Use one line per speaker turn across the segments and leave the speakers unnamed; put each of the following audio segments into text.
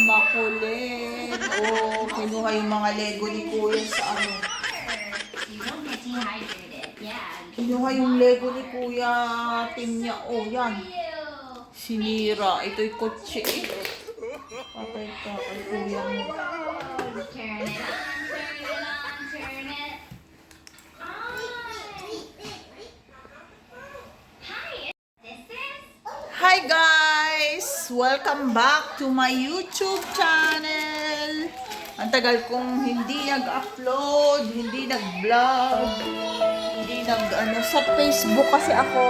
makulit. Oh, kinuha yung mga Lego ni Kuya sa ano. Kinuha yung Lego ni Kuya, team niya. Oh, yan. Sinira. Ito'y kotse. Patay ka kay Kuya mo. Hi guys! Welcome back to my YouTube channel. Ang tagal kong hindi nag-upload, hindi nag-vlog, hindi nag-ano. Sa Facebook kasi ako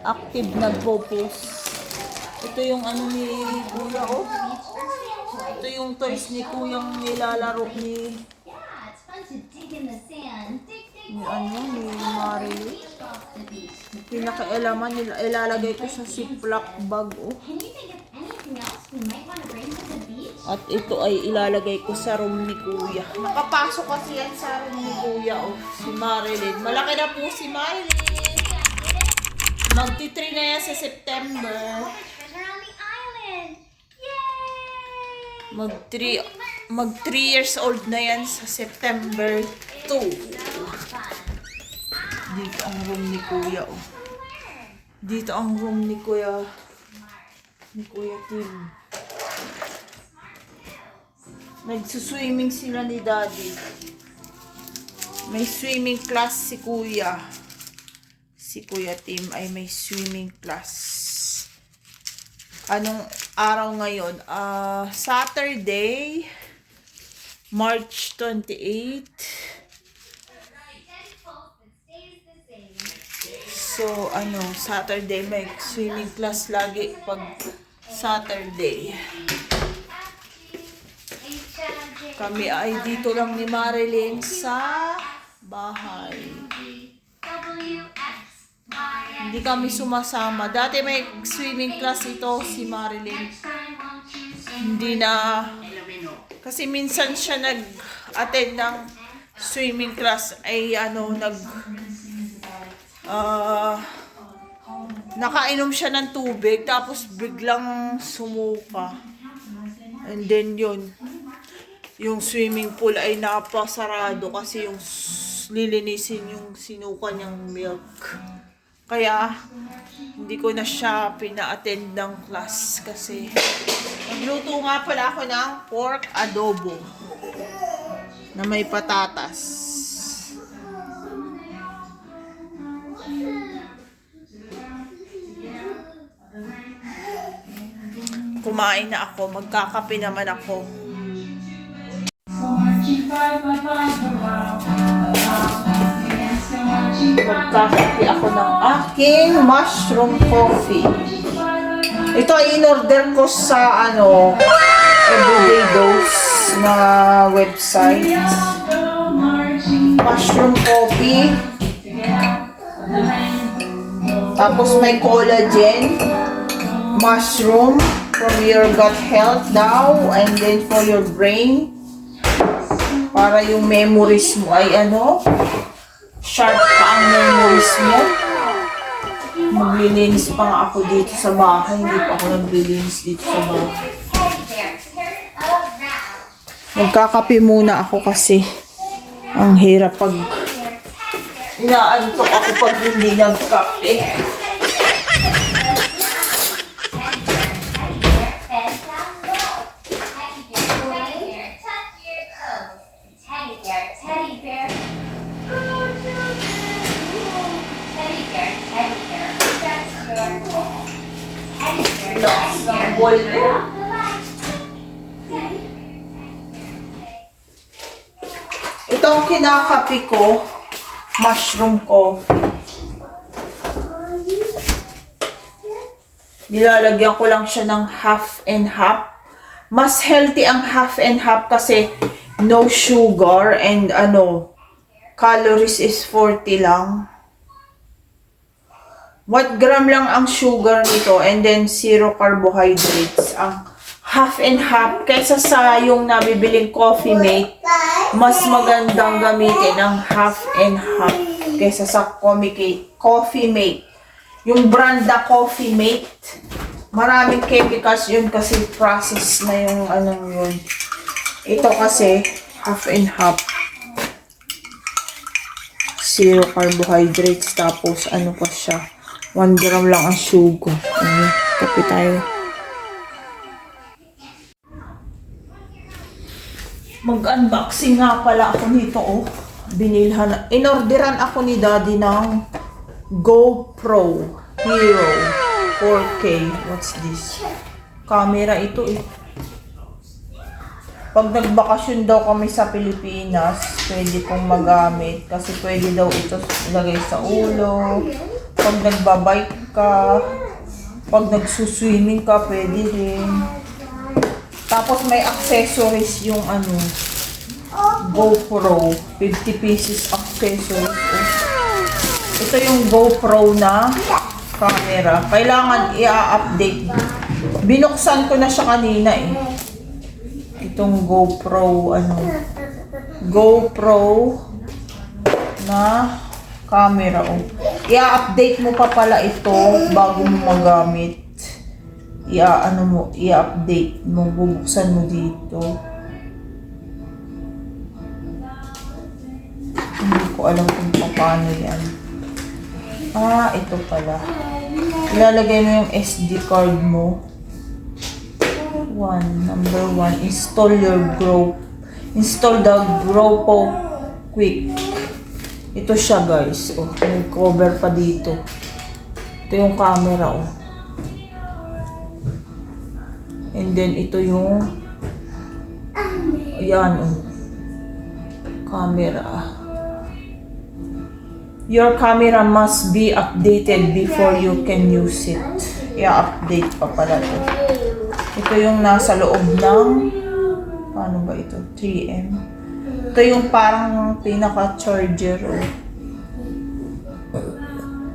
active nagpo-post. Ito yung ano ni Kuya, oh. Ito yung toys ni Kuyang nilalaro ni ni Marilyn. Pinakaalaman nila, ilalagay ko sa ziplock bag, oh. At ito ay ilalagay ko sa room ni Kuya. Nakapasok kasi yan sa room ni Kuya, oh. Si Marilyn. Malaki na po si Marilyn. Magti-3 na yan sa September. Mag 3 years old na yan sa September 2. Dito ang room ni Kuya, oh. Dito ang room ni Kuya Tim. Nagsuswimming sila ni Daddy. May swimming class si Kuya. Si Kuya Tim ay may swimming class. Anong araw ngayon? Saturday, March 28. So, Saturday may swimming class lagi pag Saturday. Kami ay dito lang ni Marilyn sa bahay. Hindi kami sumasama. Dati may swimming class ito si Marilyn. Hindi na. Kasi minsan siya nag-attend ng swimming class ay nakainom siya ng tubig tapos biglang sumuka. And then yung swimming pool ay napasarado kasi yung lilinisin yung sinuka niyang milk. Kaya hindi ko na siya pina-attend ng class kasi nagluto nga pala ako ng pork adobo na may patatas. Kumain na ako, magkakape naman ako. Magkakape ako ng aking mushroom coffee. Ito ay in-order ko sa everyday dose na website. Mushroom coffee. Tapos may collagen, mushroom from your gut health daw, and then for your brain. Para yung memories mo ay sharp pa ang memories mo. Maglilinis pa nga ako dito sa bahay. Hindi pa ako naglilinis dito sa bahay. Magkakape muna ako kasi ang hirap pag inaantok ako pag hindi nagkape. Ito ang kinakape ko, mushroom coffee. Nilalagyan ko lang siya ng half and half. Mas healthy ang half and half kasi no sugar and calories is 40 lang. 1 gram lang ang sugar nito and then 0 carbohydrates. Ang half and half kaysa sa yung nabibiling Coffee Mate, mas magandang gamitin ang half and half kaysa sa Coffee Mate. Yung brand na Coffee Mate, Maraming chemicals yun kasi process na yung anong yun. Ito kasi, half and half. Zero carbohydrates. Tapos, ano pa siya? 1 gram lang ang sugar. Kape tayo. Mag-unboxing nga pala ako nito, oh. Inorderan ako ni Daddy ng GoPro Hero 4K. What's this? Camera ito, eh. Pag nagbakasyon daw kami sa Pilipinas, pwede kong magamit. Kasi pwede daw ito ilagay sa ulo. Pag nagbabike ka, pag nagsuswimming ka, pwede rin. Tapos may accessories yung ano, GoPro. 50 pieces accessories. Ito yung GoPro na camera. Kailangan i-update. Binuksan ko na siya kanina, eh. Itong GoPro, GoPro na camera, oh. I-update mo pa pala ito bago mo magamit. I-update mo, bubuksan mo dito. Hindi ko alam kung paano yan. Ito pala. Ilalagay mo yung SD card mo. Number 1, install the GoPro Quick. Ito siya, guys. Oh, may cover pa dito. Ito yung camera, oh. And then ito yung ayan, oh. Camera. Your camera must be updated before you can use it. I-update pa pala ito. Ito yung nasa loob ng, paano ba ito? 3M. Ito yung parang pinaka-charger. Oh.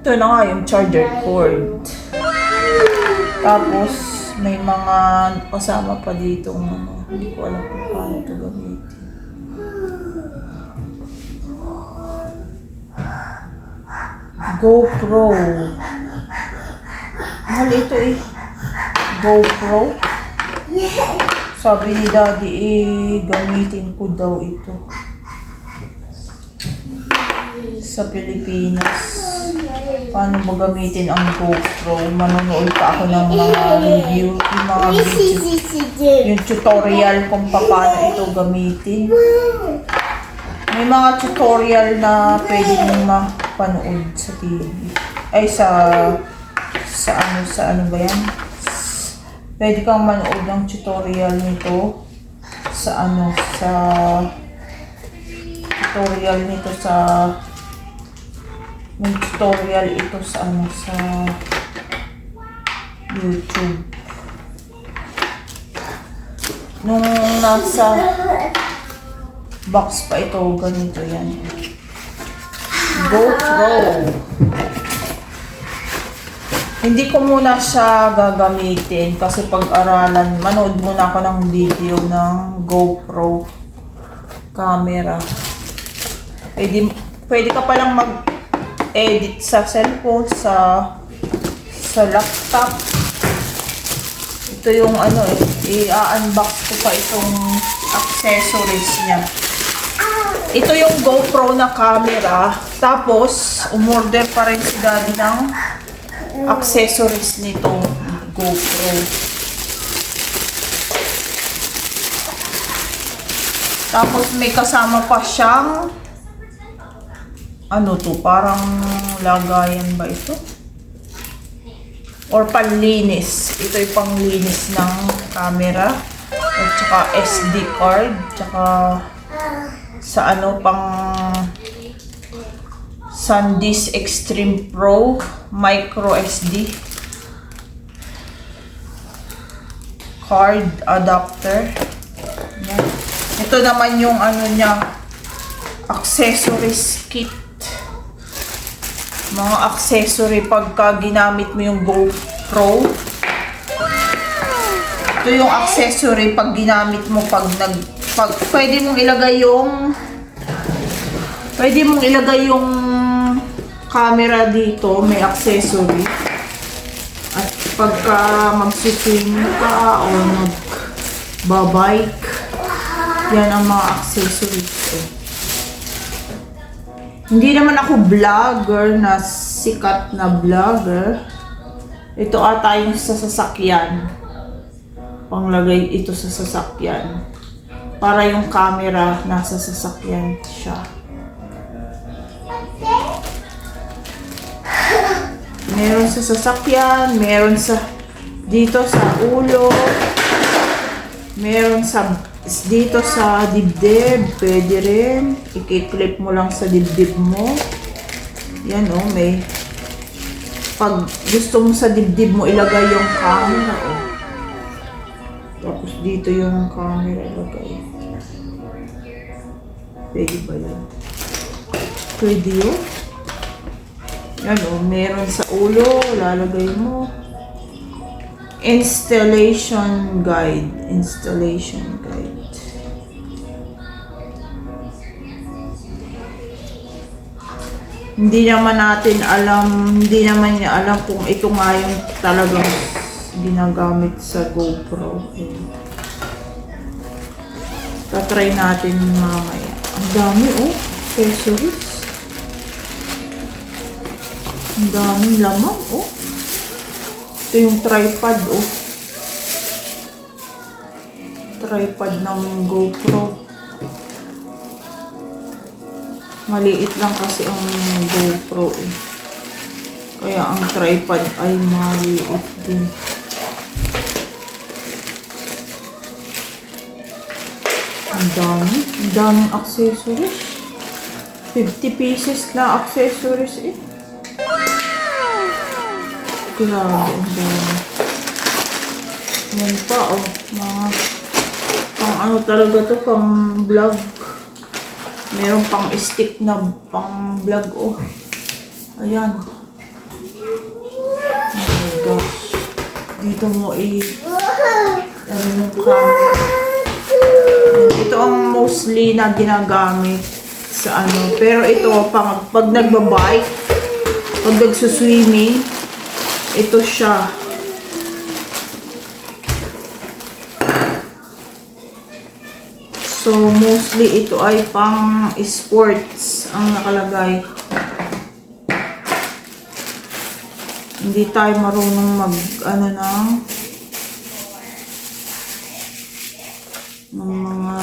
Ito na nga yung charger cord. Tapos, may mga kasama pa dito. Hindi ko alam kung paano ito gamitin. GoPro. Mahal ito, eh. GoPro. Sabi ni Daddy, gamitin ko daw ito sa Pilipinas. Paano mo gamitin ang GoPro? Manonood pa ako ng mga review, yung mga video, yung tutorial kung paano ito gamitin. May mga tutorial na pwede mong mapanood sa TV. Ay, sa ano ba yan? Pwede kang manood ng tutorial nito sa may tutorial ito sa YouTube. Nung nasa box pa ito, ganito yan. GoPro. Hindi ko muna siya gagamitin kasi pag-aralan, manood muna ako ng video ng GoPro camera. Pwede ka palang mag-edit sa cellphone, sa laptop. Ito yung i-unbox ko pa itong accessories niya. Ito yung GoPro na camera. Tapos, umorder pa rin si Daddy ng accessories nitong GoPro. Tapos may kasama pa siyang parang lagayan ba ito? Or panlinis. Ito yung panglinis ng camera. At saka SD card. Tsaka sa SanDisk Extreme Pro Micro SD card adapter. Yan. Ito naman yung accessories kit. Mga accessory pagka ginamit mo yung GoPro. Ito yung accessory pag ginamit mo pwede mong ilagay yung camera dito, may accessory. At pagka magsiswim ka o magbabike, yan ang mga accessories ko. Hindi naman ako vlogger na sikat na vlogger. Ito ata yung sa sasakyan. Panglagay ito sa sasakyan. Para yung camera nasa sasakyan siya. Meron sa sasakyan, meron sa dito sa ulo, meron sa dito sa dibdib, pwede rin. I-clip mo lang sa dibdib mo. Yan oh, may pag gusto mo sa dibdib mo ilagay yung camera oh. Tapos dito yung camera ilagay. Pwede ba yan? Pwede yun? Yan oh, meron sa ulo, lalagay mo. Installation guide. Hindi naman niya alam kung ito nga yung talagang ginagamit sa GoPro. Tatry natin mamaya. Ang dami oh, accessories. Ang daming laman oh. Ito yung tripod oh. Tripod ng GoPro. Maliit lang kasi ang GoPro eh. Kaya ang tripod ay maliit din. Ang daming accessories. 50 pieces na accessories eh. Grabe, ang dami. Yan pa oh, mga pang ano talaga to, pang vlog. Meron pang stick na pang vlog oh. Ayan. Oh my gosh. Dito mo ano yung camera. Ito ang mostly na ginagamit sa ano. Pero ito pag nagbabike, pag nagsuswimming, ito siya. So, mostly ito ay pang sports ang nakalagay. Hindi tayo marunong ng mga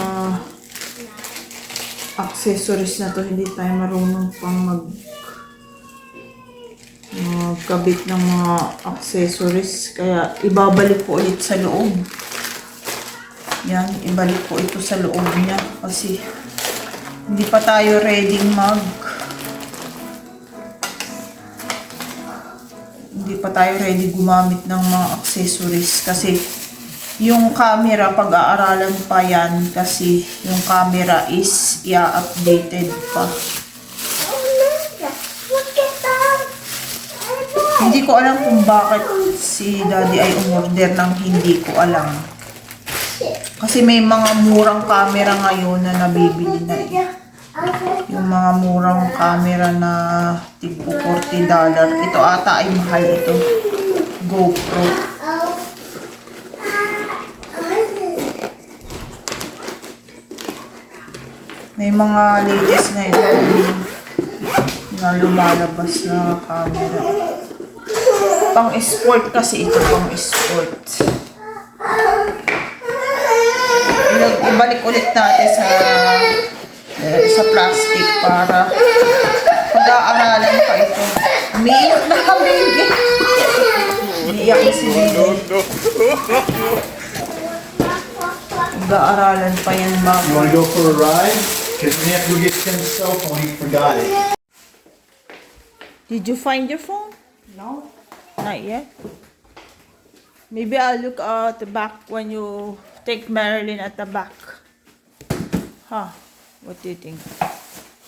accessories na to. Hindi tayo marunong pang magkabit ng mga accessories. Kaya, ibabalik ko ulit sa loob. Yan, ibalik ko ito sa loob niya kasi hindi pa tayo ready gumamit ng mga accessories kasi yung camera pag-aaralan pa yan kasi yung camera is i-updated pa. Hindi ko alam kung bakit si Daddy ay umorder ng hindi ko alam. Kasi may mga murang camera ngayon na nabibili na eh. Yung mga murang camera na tipo $40. Ito ata ay mahal ito. GoPro. May mga latest na ito na lumalabas na camera. Pang sport kasi ito, pang sport. Ibalik ulit natin sa plastic para pag-aaralan pa ito. Umiiyak na kami. Umiiyak na si Baby. Pag-aaralan pa yan bago.
You wanna go for a ride? Because we have to get Tim's cell phone, he forgot it.
Did you find your phone?
No.
Not yet. Maybe I'll look at the back when you take Marilyn at the back. Huh? What do you think?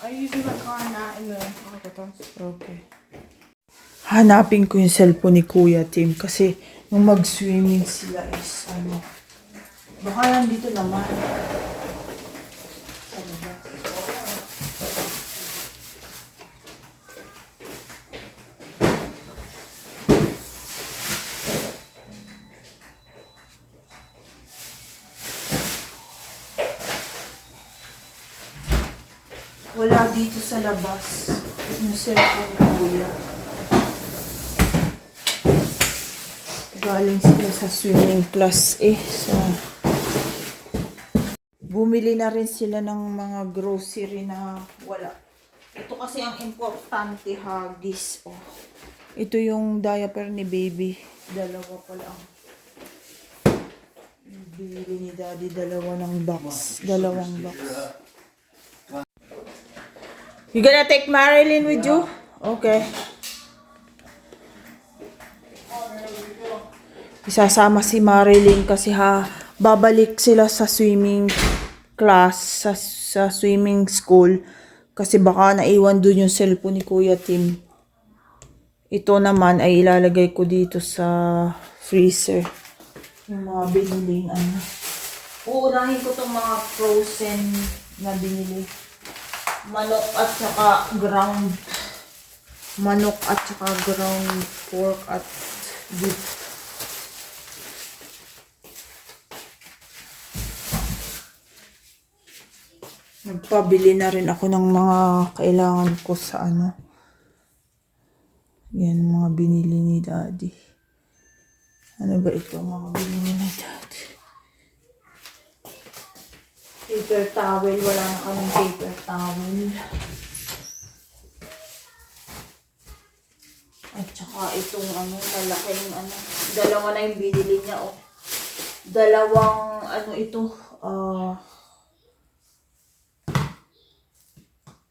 I usually my car not in the house.
Okay. Hanapin ko yung cellphone ni Kuya Tim kasi nung mag-swimming sila is ano. Baka nandito naman. Wala dito sa labas. Yung cellphone ko kuya. Galing sila sa swimming class bumili na rin sila ng mga grocery na wala. Ito kasi ang importante, huggies. Oh. Ito yung diaper ni baby. Dalawa pa lang. Bili ni daddy dalawang box. You gonna take Marilyn with you? Okay. Isasama si Marilyn kasi babalik sila sa swimming class, sa swimming school. Kasi baka naiwan dun yung cellphone ni Kuya Tim. Ito naman ay ilalagay ko dito sa freezer. Yung mga biniling Uunahin ko tong mga frozen na binili. Manok at saka ground pork at beef. Nagpabili na rin ako ng mga kailangan ko sa yan, mga binili ni daddy. Ano ba ito mga binili ni daddy? Paper towel. Wala na kaming paper towel. At saka itong malaking dalawa na yung binili niya, oh. Dalawang, ito,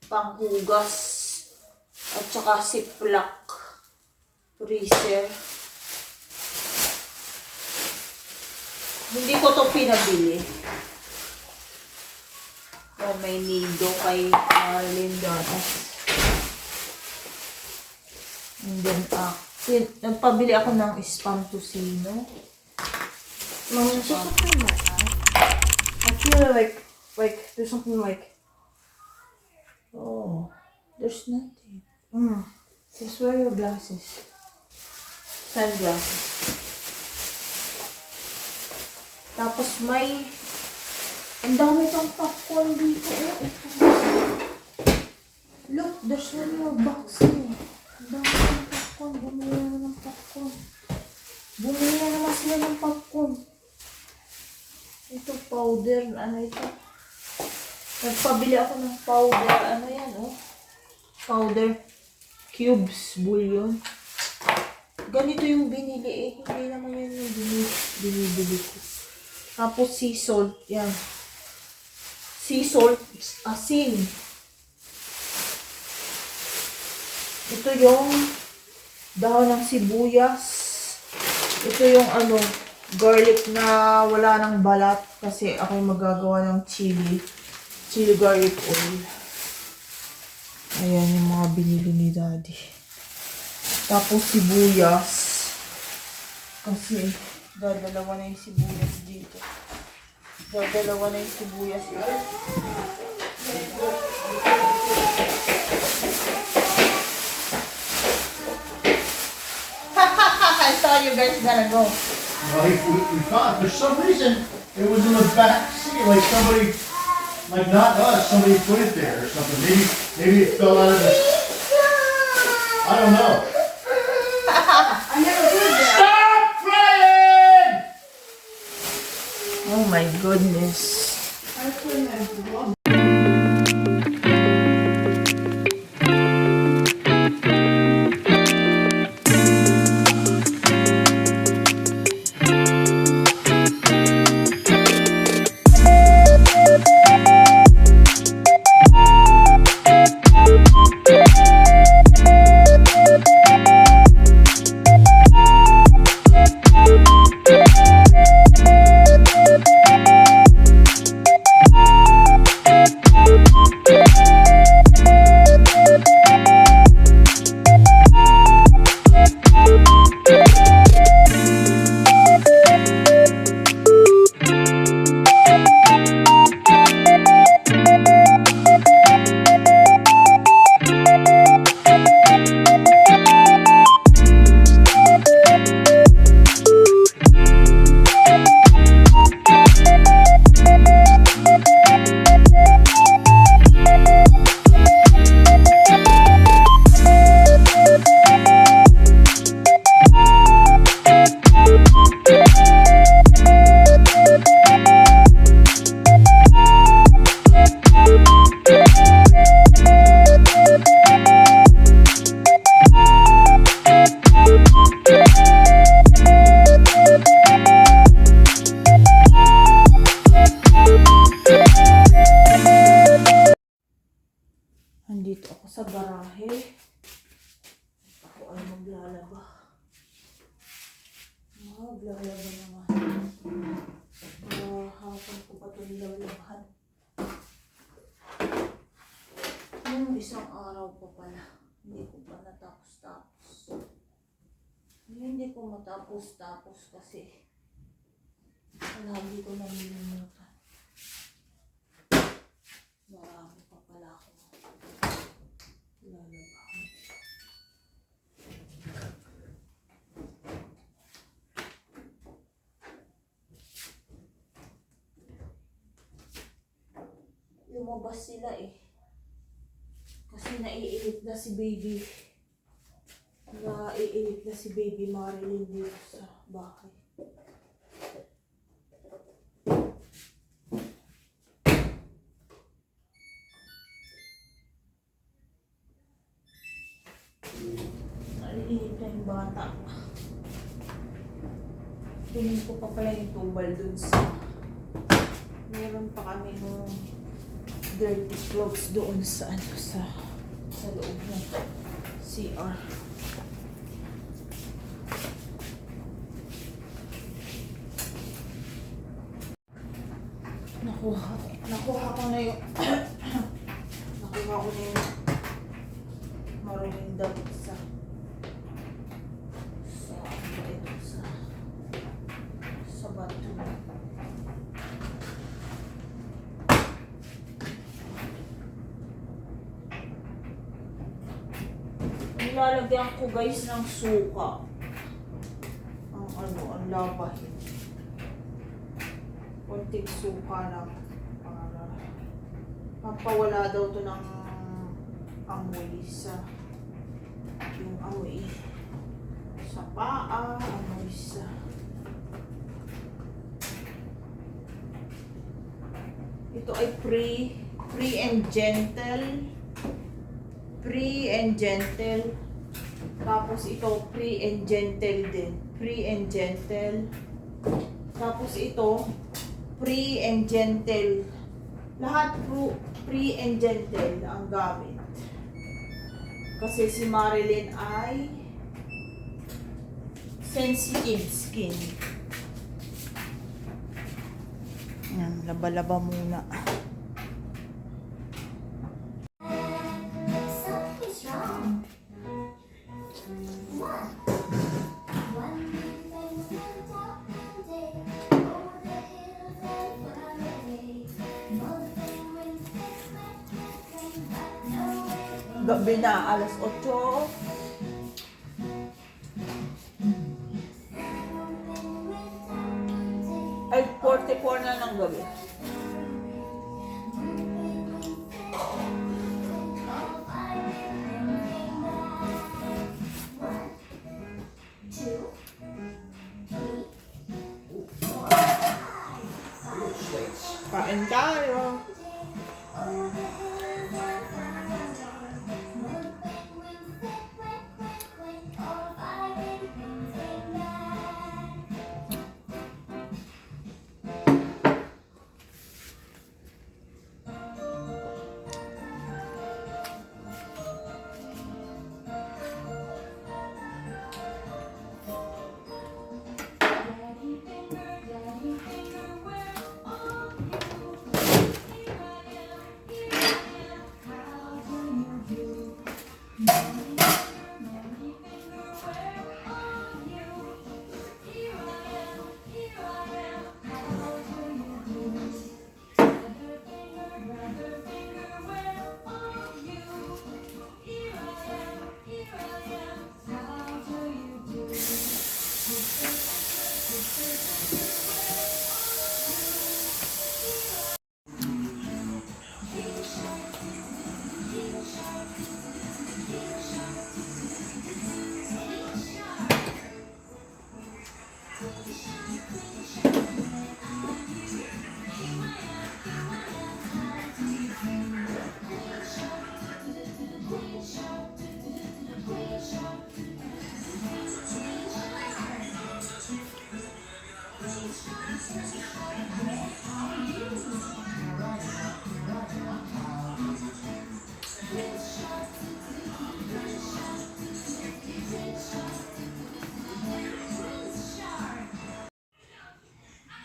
panghugas. At saka ziplock freezer. Hindi ko to pinabili. Oh, may nido kay Linda. And then, nagpabili ako ng spam tocino.
I feel like there's something like.
Oh, there's nothing.
Just wear your glasses.
Sunglasses. Tapos ang dami itong popcorn dito. Look, there's one more box here. Ang dami ng popcorn. Bumili na naman sila ng popcorn. Ito, powder. Ano ito? Nagpabili ako ng powder. Ano yan, oh? Powder cubes, bouillon. Ganito yung binili Hindi naman yan yung binibili ko. Tapos sea salt. Yan. Sea salt, asin. Ito yung dahon ng sibuyas. Ito yung garlic na wala ng balat kasi ako yung magagawa ng chili garlic oil. Ayan yung mga binili ni daddy. Tapos sibuyas. Kasi dadalawa na yung sibuyas dito. I thought you guys gonna go.
Well, we thought, for some reason, it was in the back seat, like somebody, like not us, somebody put it there or something. Maybe it fell out of the, I don't know.
I never did that.
Stop playing!
Oh my goodness.
I couldn't have.
sa garahe. Ako ay maglalaba. Maglalaba naman. Hapon ko pa ito nilalabahan. Nung isang araw pa pala, hindi ko pa natapos-tapos. Hindi ko matapos-tapos kasi lagi ko namilimutan. Marami pa pala ako lalabahan. Lumabas sila eh. Kasi naiinit na si baby. Naiinit na si baby Marilyn dito sa bahay. Naiinit na yung bata. Tingin ko pa pala yung tubal dun sa... Meron pa kami nung dirty clothes doon sa ano sa loob ng CR. Nakuha ko na yung nakuha ko na yung maruming damit sa ano ba ito sa bato. Nilalagyan ko guys ng suka. Ang labahin. Konting suka lang para mapawala daw to ng amoy sa yung amoy sa paa, amoy sa ito ay free and gentle. Tapos ito free and gentle din. Free and gentle. Tapos ito free and gentle. Lahat free and gentle ang gamit. Kasi si Marilyn ay sensitive skin. Yan, laba-laba muna. Gabi na, alas 8. Ay, 44 na ng gabi. Kain tayo.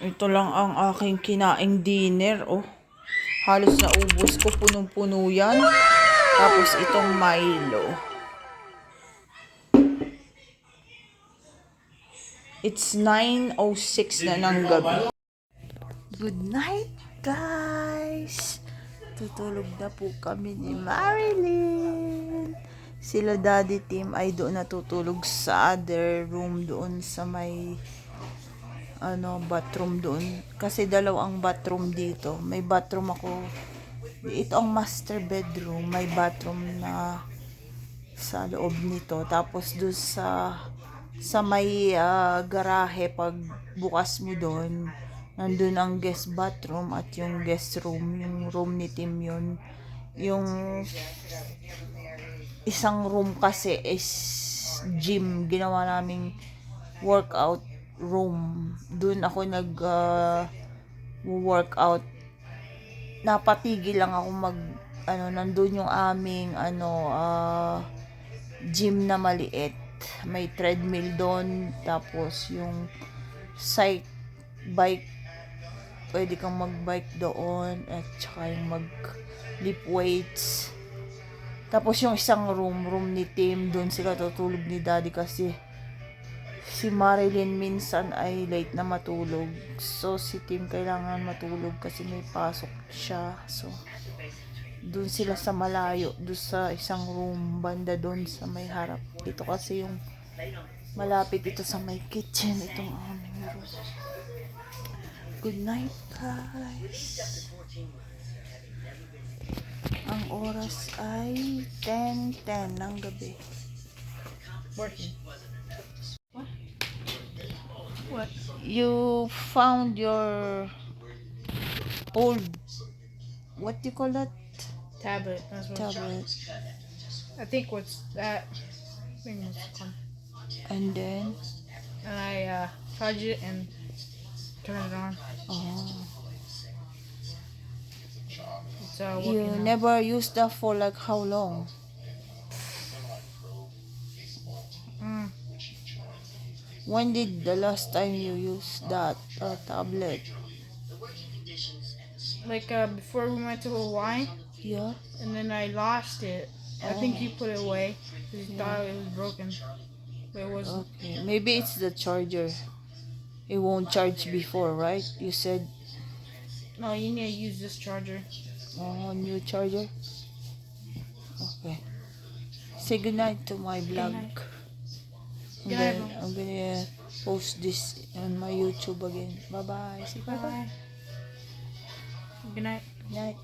Ito lang ang aking kinaing dinner, oh. Halos naubos ko, punong-puno yan. Tapos itong Milo. It's 9:06 na ng gabi. Good night, guys! Tutulog na po kami ni Marilyn. Sila Daddy Tim ay doon natutulog sa other room doon sa may bathroom doon. Kasi dalawang bathroom dito. May bathroom ako. Ito ang master bedroom. May bathroom na sa loob nito. Tapos doon sa may garahe, pag bukas mo doon, nandun ang guest bathroom at yung guest room. Yung room ni Tim yun. Yung isang room kasi is gym. Ginawa naming workout room. Doon ako workout. Napatigil lang ako nandun yung aming gym na maliit. May treadmill doon, tapos yung side bike, pwede kang mag-bike doon, at saka yung mag-lift weights. Tapos yung isang room ni Tim, doon sila tutulog ni Daddy kasi si Marilyn minsan ay late na matulog. So si Tim kailangan matulog kasi may pasok siya. So doon sila sa malayo, doon sa isang room banda doon sa may harap. Ito kasi yung malapit ito sa may kitchen, itong aming room. Good night, guys. Ang oras ay 10:10 ng gabi.
Working. What?
You found your old, what do you call that?
Tablet. That's what.
Tablet.
I think what's that thing was called.
And then,
And I charge it and turn it on. It's
you
working now.
never used that for like how long? When did the last time you used that tablet?
Like before we went to Hawaii,
Yeah.
and then I lost it. I think you put it away because you thought it was broken, but it wasn't.
Okay. Maybe it's the charger. It won't charge before, right? You said,
No, you need to use this charger.
new charger. Okay. Say goodnight to my vlog.
night.
And
Good night,
then I'm gonna post this on my YouTube again. Bye bye. Say bye bye.
Bye. Good night.
Night.